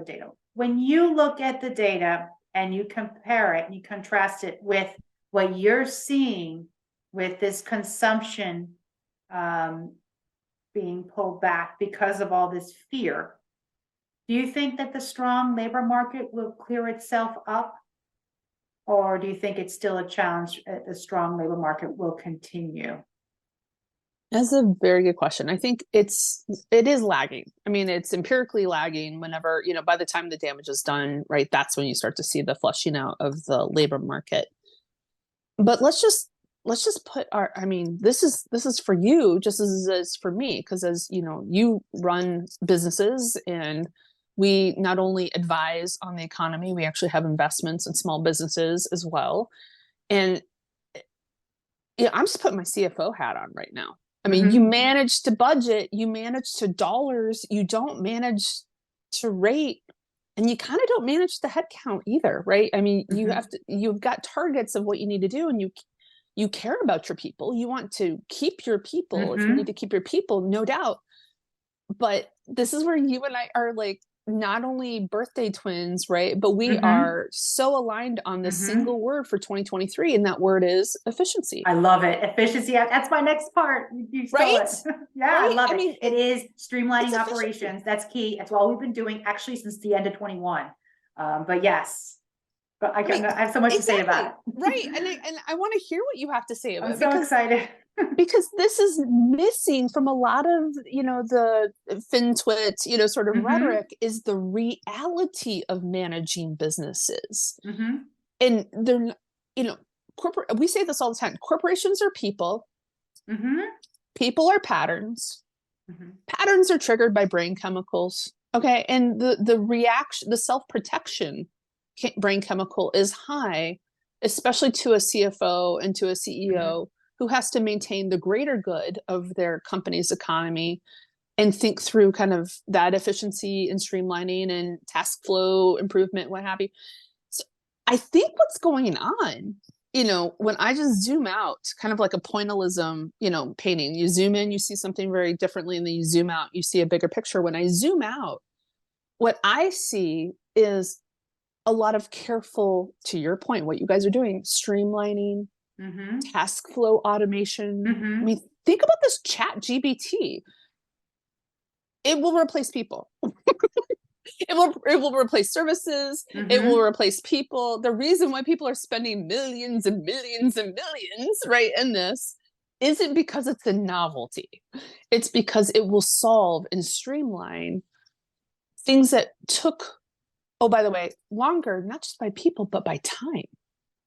other data. When you look at the data and you compare it and you contrast it with what you're seeing with this consumption being pulled back because of all this fear, do you think that the strong labor market will clear itself up? Or do you think it's still a challenge? The strong labor market will continue? That's a very good question. I think it is lagging. I mean, it's empirically lagging whenever, by the time the damage is done, right? That's when you start to see the flushing out of the labor market. But let's just put this is for you just as it is for me, because as you run businesses, and we not only advise on the economy, we actually have investments in small businesses as well. And I'm just putting my CFO hat on right now. I mean, you manage to budget, you manage to dollars, you don't manage to rate, and you kind of don't manage the headcount either, right? I mean, you've got targets of what you need to do, and you care about your people. You want to keep your people. If you need to keep your people, no doubt. But this is where you and I are like not only birthday twins, right? But we are so aligned on this single word for 2023, and that word is efficiency. I love it. Efficiency. That's my next part. You stole it. Yeah, right? I love it. It is streamlining operations. That's key. That's all we've been doing actually since the end of 21. But yes. But I have so much to say about it. Right. And I want to hear what you have to say about it. I'm so excited. Because this is missing from a lot of, the FinTwit, sort of rhetoric, is the reality of managing businesses. And they're, we say this all the time. Corporations are people. People are patterns. Patterns are triggered by brain chemicals. Okay. And the reaction, the self-protection brain chemical is high, especially to a CFO and to a CEO who has to maintain the greater good of their company's economy and think through kind of that efficiency and streamlining and task flow improvement, what have you. So I think what's going on, when I just zoom out, kind of like a pointillism, painting, you zoom in, you see something very differently, and then you zoom out, you see a bigger picture. When I zoom out, what I see is a lot of careful, to your point, what you guys are doing, streamlining, task flow automation. I mean, think about this ChatGPT. It will replace people. It will replace services. It will replace people. The reason why people are spending millions and millions and millions, right, in this isn't because it's a novelty. It's because it will solve and streamline things that took, oh, by the way, longer, not just by people, but by time.